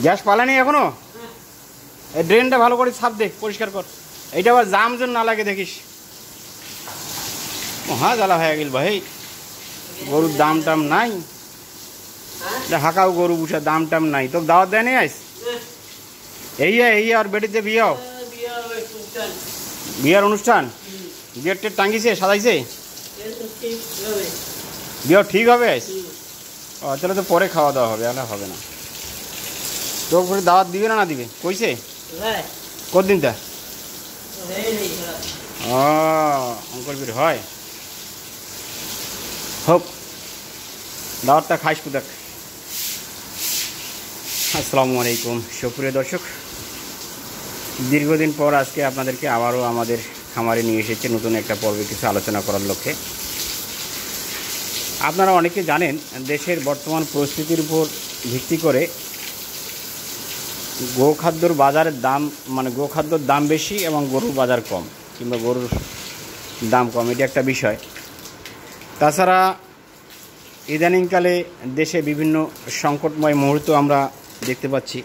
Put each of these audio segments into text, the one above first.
Gas Palani এখনো? এই ড্রেনটা ভালো করে সাফ দেখ, পরিষ্কার কর। এইটা আবার জাম যেন না লাগে দেখিস। মহা জ্বালা হয়ে গেল ভাই, গরুর দাম টাম নাই। হাঁকাও গরু বুঝা দাম টাম নাই। তোকে দাওয়াত দেয় নি আইস? এই আর বেটিতে বিয়াও, বিয়ার অনুষ্ঠান, বিয়ের টেট টাঙ্গিছে, সাজাইছে, বিয়াও ঠিক হবে আইস? ও তাহলে তো পরে খাওয়া দাওয়া হবে, আর হবে না। তোকে দাওয়াত দিবে না দিবে কইছে? কতদিনটা? ও অঙ্কর বির হয় হোক, দাওয়াতটা খাইস কুদাক। আসসালামু আলাইকুম সুপ্রিয় দর্শক, দীর্ঘদিন পর আজকে আপনাদেরকে আবারও আমাদের খামারে নিয়ে এসেছে নতুন একটা পর্বে কিছু আলোচনা করার লক্ষ্যে। আপনারা অনেকে জানেন দেশের বর্তমান পরিস্থিতির উপর ভিত্তি করে গোখাদ্যর বাজারের দাম, মানে গোখাদ্যর দাম বেশি এবং গরুর বাজার কম, কিংবা গরুর দাম কম, এটি একটা বিষয়। তাছাড়া ইদানিংকালে দেশে বিভিন্ন সংকটময় মুহূর্ত আমরা দেখতে পাচ্ছি।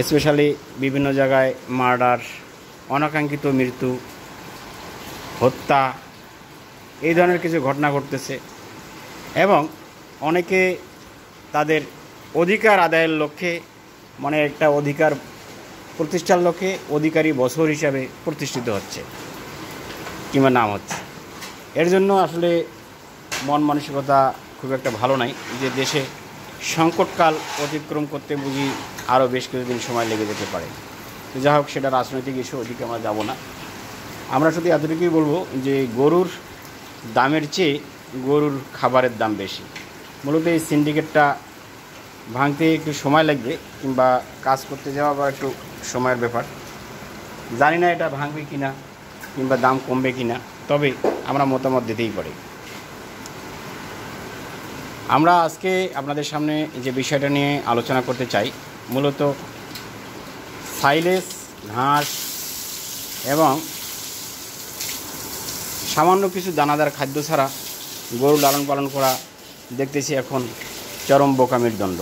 স্পেশালি বিভিন্ন জায়গায় মার্ডার, অনাকাঙ্ক্ষিত মৃত্যু, হত্যা, এই ধরনের কিছু ঘটনা ঘটতেছে এবং অনেকে তাদের অধিকার আদায়ের লক্ষ্যে, মানে একটা অধিকার প্রতিষ্ঠার লক্ষ্যে অধিকারী বছর হিসাবে প্রতিষ্ঠিত হচ্ছে কিংবা নাম হচ্ছে। এর জন্য আসলে মন মানসিকতা খুব একটা ভালো নাই, যে দেশে সংকটকাল অতিক্রম করতে বুঝি আরও বেশ কিছুদিন সময় লেগে যেতে পারে। তো যা হোক, সেটা রাজনৈতিক ইস্যু, ওদিকে আমরা যাব না। আমরা শুধু এতটুকুই বলবো যে গরুর দামের চেয়ে গরুর খাবারের দাম বেশি। মূলত এই সিন্ডিকেটটা ভাঙতে একটু সময় লাগবে, কিংবা কাজ করতে যাওয়া বা একটু সময়ের ব্যাপার। জানি না এটা ভাঙবে কিনা কিংবা দাম কমবে কিনা, তবে আমরা মতামত দিতেই পারি। আমরা আজকে আপনাদের সামনে যে বিষয়টা নিয়ে আলোচনা করতে চাই, মূলত সাইলেজ, ঘাস এবং সামান্য কিছু দানাদার খাদ্য ছাড়া গরু লালন পালন করা দেখতেছি এখন চরম বোকামির দণ্ড।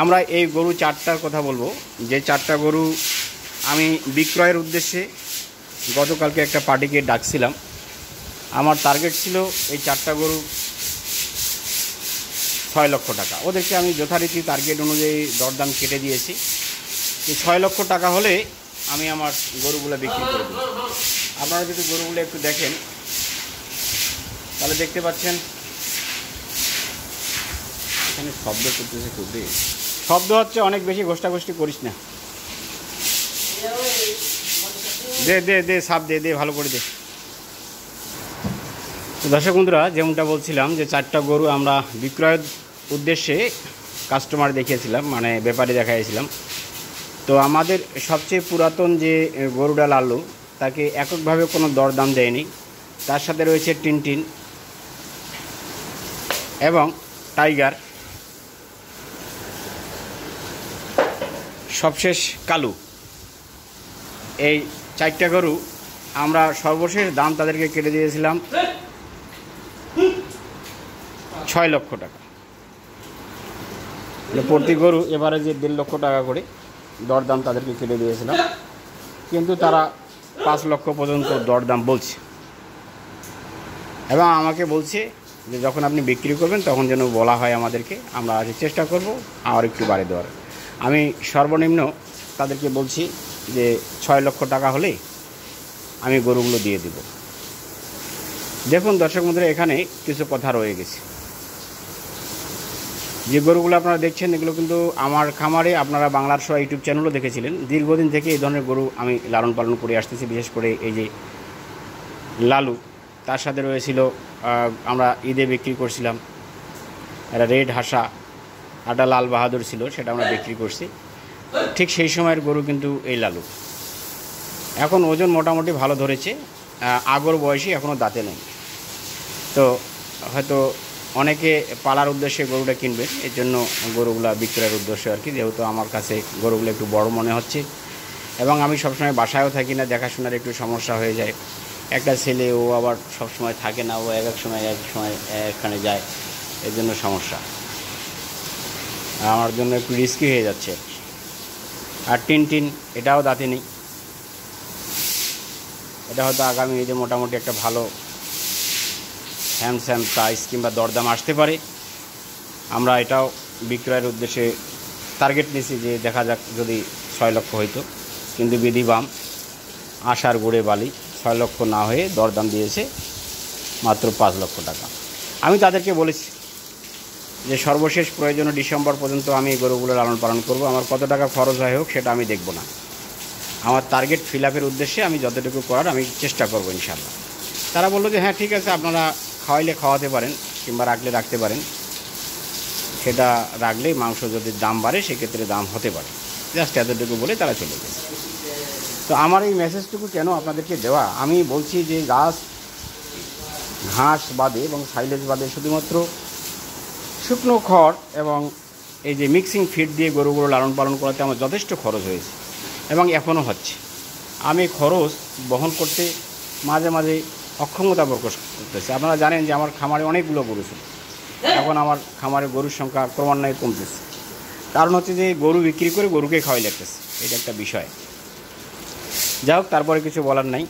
আমরা এই গরু চারটার কথা বলবো, যে চারটা গরু আমি বিক্রয়ের উদ্দেশ্যে গতকালকে একটা পার্টিকে ডাকছিলাম। আমার টার্গেট ছিল এই চারটা গরু 6 লক্ষ টাকা। ওদেরকে আমি যথারীতি টার্গেট অনুযায়ী দরদাম কেটে দিয়েছি। এই 6 লক্ষ টাকা হলে আমি আমার গরুগুলো বিক্রি করে দেব। আপনারা যদি গরুগুলো একটু দেখেন তাহলে দেখতে পাচ্ছেন এখানে শব্দ করতেছে, খুবই শব্দ হচ্ছে, অনেক বেশি ঘোষ্টাঘোষ্টি করিস না। দে দে দে সাপ দে দে ভালো করে দে। তো দর্শক বন্ধুরা, যেমনটা বলছিলাম যে চারটা গরু আমরা বিক্রয়ের উদ্দেশ্যে কাস্টমার দেখিয়েছিলাম, মানে ব্যাপারে দেখাইছিলাম। তো আমাদের সবচেয়ে পুরাতন যে গরুটা লালু, তাকে এককভাবে কোনো দরদাম দেয়নি। তার সাথে রয়েছে টিনটিন এবং টাইগার, সবশেষ কালু। এই চারটা গরু আমরা সর্বশেষ দাম তাদেরকে কেটে দিয়েছিলাম 6 লক্ষ টাকা। প্রতি গরু এবারে যে 1.5 লক্ষ টাকা করে দরদাম তাদেরকে কেটে দিয়েছিলাম, কিন্তু তারা 5 লক্ষ পর্যন্ত দরদাম বলছে এবং আমাকে বলছে যে যখন আপনি বিক্রি করবেন তখন যেন বলা হয় আমাদেরকে, আমরা চেষ্টা করব আর একটু বাড়িয়ে দেওয়ার। আমি সর্বনিম্ন তাদেরকে বলছি যে 6 লক্ষ টাকা হলে আমি গরুগুলো দিয়ে দেব। দেখুন দর্শক বন্ধুরা, এখানে কিছু কথা রয়ে গেছে। যে গরুগুলো আপনারা দেখছেন এগুলো কিন্তু আমার খামারে আপনারা বাংলার সোয়া ইউটিউব চ্যানেলও দেখেছিলেন। দীর্ঘদিন থেকে এই ধরনের গরু আমি লালন পালন করে আসতেছি। বিশেষ করে এই যে লালু, তার সাথে রয়েছিল আমরা ঈদে বিক্রি করছিলাম একটা রেড হাসা, একটা লাল বাহাদুর ছিল, সেটা আমরা বিক্রি করছি। ঠিক সেই সময়ের গরু কিন্তু এই লালু। এখন ওজন মোটামুটি ভালো ধরেছে, আগর বয়সী, এখনও দাঁতে নেই। তো হয়তো অনেকে পালার উদ্দেশ্যে গরুটা কিনবেন, এর জন্য গরুগুলা বিক্রয়ের উদ্দেশ্যে আর কি। যেহেতু আমার কাছে গরুগুলো একটু বড় মনে হচ্ছে এবং আমি সবসময় বাসায়ও থাকি না, দেখাশোনার একটু সমস্যা হয়ে যায়। একটা ছেলে, ও আবার সবসময় থাকে না, ও এক সময় এখানে যায়, এর জন্য সমস্যা। আমার জন্য একটু রিস্কি হয়ে যাচ্ছে। আর টিন এটাও দাঁতে নেই, এটা হয়তো আগামী ঈদে মোটামুটি একটা ভালো হ্যান্ডস্যাম প্রাইস কিংবা দরদাম আসতে পারে। আমরা এটাও বিক্রয়ের উদ্দেশ্যে টার্গেট নিয়েছি যে দেখা যাক যদি 6 লক্ষ হইতো, কিন্তু বিধিবাম আশার গুড়ে বালি 6 লক্ষ না হয়ে দরদাম দিয়েছে মাত্র 5 লক্ষ টাকা। আমি তাদেরকে বলেছি যে সর্বশেষ প্রয়োজনে ডিসেম্বর পর্যন্ত আমি গরুগুলো লালন পালন করব, আমার কত টাকা খরচ হয় হোক সেটা আমি দেখব না, আমার টার্গেট ফিল আপের উদ্দেশ্যে আমি যতটুকু করার আমি চেষ্টা করব ইনশাআল্লাহ। তারা বললো যে হ্যাঁ ঠিক আছে, আপনারা খাওয়াইলে খাওয়াতে পারেন কিংবা রাখলে রাখতে পারেন, সেটা রাখলে মাংস যদি দাম বাড়ে সেক্ষেত্রে দাম হতে পারে, জাস্ট এতটুকু বলে তারা চলে গেছে। তো আমার এই মেসেজটুকু কেন আপনাদেরকে দেওয়া, আমি বলছি যে ঘাস বাদে এবং সাইলেজ বাদে শুধুমাত্র শুকনো খড় এবং এই যে মিক্সিং ফিড দিয়ে গরুগুলো লালন পালন করাতে আমার যথেষ্ট খরচ হয়েছে এবং এখনও হচ্ছে। আমি খরচ বহন করতে মাঝে মাঝে অক্ষমতা প্রকাশ করতেছে। আপনারা জানেন যে আমার খামারে অনেকগুলো গরু ছিল, এখন আমার খামারে গরুর সংখ্যা ক্রমান্বয়ে কমতেছে। কারণ হচ্ছে যে গরু বিক্রি করে গরুকে খাওয়াই লাগতেছে, এটা একটা বিষয়। যাই হোক, তারপরে কিছু বলার নাই।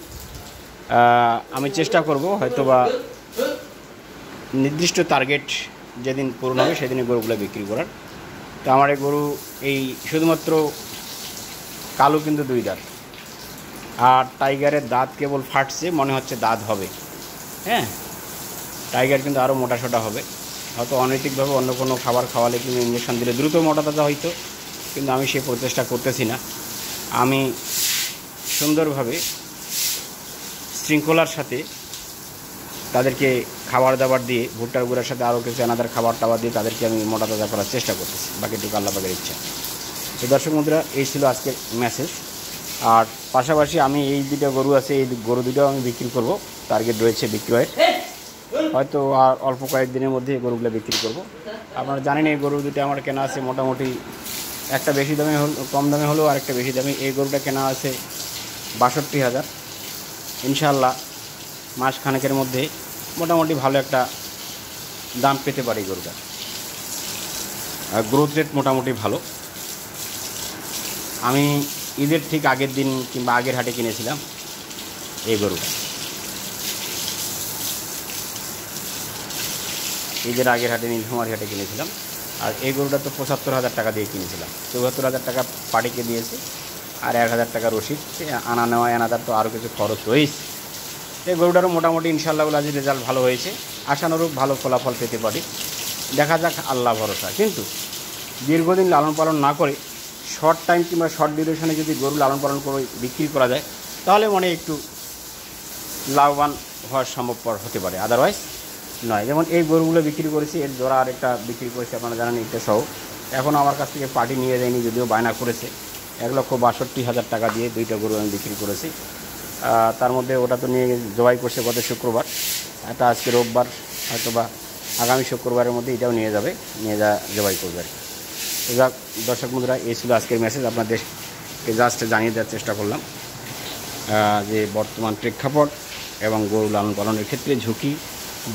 আমি চেষ্টা করব হয়তোবা নির্দিষ্ট টার্গেট যেদিন পূরণ হবে সেদিনে গরুগুলো বিক্রি করার। তো আমার এই গরু এই শুধুমাত্র কালো কিন্তু 2 দাঁত, আর টাইগারের দাঁত কেবল ফাটছে, মনে হচ্ছে দাঁত হবে। হ্যাঁ, টাইগার কিন্তু আরও মোটা সোটা হবে, হয়তো অনৈতিকভাবে অন্য কোনো খাবার খাওয়ালে কিন্তু ইঞ্জেকশন দিলে দ্রুত মোটা তাজা হইতো, কিন্তু আমি সেই প্রচেষ্টা করতেছি না। আমি সুন্দরভাবে শৃঙ্খলার সাথে তাদেরকে খাবার দাবার দিয়ে, ভুট্টার গুঁড়ার সাথে আরও কিছু এনাদার খাবার টাবার দিয়ে তাদেরকে আমি মোটা তাজা করার চেষ্টা করতেছি, বাকিটুকু আল্লাহ পাকের ইচ্ছা। তো দর্শক বন্ধুরা, এই ছিল আজকের মেসেজ। আর পাশাপাশি আমি এই 2টা গরু আছে, এই গরু 2টাও আমি বিক্রি করব, টার্গেট রয়েছে বিক্রয়ের, হয়তো আর অল্প কয়েকদিনের মধ্যে এই গরুগুলো বিক্রি করব। আপনারা জানেন এই গরু 2টা আমার কেনা আছে মোটামুটি, একটা বেশি দামে কম দামে হলেও আর একটা বেশি দামে। এই গরুটা কেনা আছে 62,000। ইনশাআল্লাহ মাস খানেকের মধ্যে মোটামুটি ভালো একটা দাম পেতে পারে এই গরুটা, আর গ্রোথ রেট মোটামুটি ভালো। আমি ঈদের ঠিক আগের দিন কিংবা আগের হাটে কিনেছিলাম এই গরুটা, ঈদের আগের হাটে নীলফামারী হাটে কিনেছিলাম। আর এই গরুটা তো 75,000 টাকা দিয়ে কিনেছিলাম, 74,000 টাকা পাটিকে দিয়েছে, আর 1,000 টাকা রসিদ, আনা নেওয়া এনাদার তো আরও কিছু খরচ রয়েছে। এই গরুটারও মোটামুটি ইনশাআল্লাহ আজ রেজাল্ট ভালো হয়েছে, আশানুরূপ ভালো ফলাফল পেতে পারি, দেখা যাক, আল্লাহ ভরসা। কিন্তু দীর্ঘদিন লালন পালন না করে শর্ট টাইম কিংবা শর্ট ডিউরেশনে যদি গরু লালন পালন করে বিক্রি করা যায় তাহলে মনে একটু লাভবান হওয়ার সম্ভবপর হতে পারে, আদারওয়াইজ নয়। যেমন এই গরুগুলো বিক্রি করেছি, এর জোড়া আরেকটা বিক্রি করেছি, আপনারা জানেন এটা সহ। এখন আমার কাছ থেকে পার্টি নিয়ে যায়নি, যদিও বায়না করেছে। 1,62,000 টাকা দিয়ে 2টা গরু আমি বিক্রি করেছি। তার মধ্যে ওটা তো নিয়ে জবাই করছে গত শুক্রবার, এটা আজকে রোববার, হয়তো বা আগামী শুক্রবারের মধ্যে এটাও নিয়ে জবাই করবে আর কি। তো যাক দর্শক বন্ধুরা, এই ছিল আজকের মেসেজ, আপনাদেরকে জাস্ট জানিয়ে দেওয়ার চেষ্টা করলাম যে বর্তমান প্রেক্ষাপট এবং গরু লালন পালনের ক্ষেত্রে ঝুঁকি,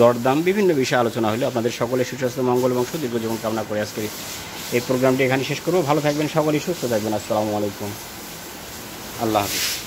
দরদাম, বিভিন্ন বিষয়ে আলোচনা হলে আপনাদের সকলের সুস্বাস্থ্য, মঙ্গল এবং সুদীর্ঘ জীবন কামনা করে আজকে এই প্রোগ্রামটি এখানে শেষ করব। ভালো থাকবেন সকলেই, সুস্থ থাকবেন। আসসালামু আলাইকুম, আল্লাহ হাফিজ।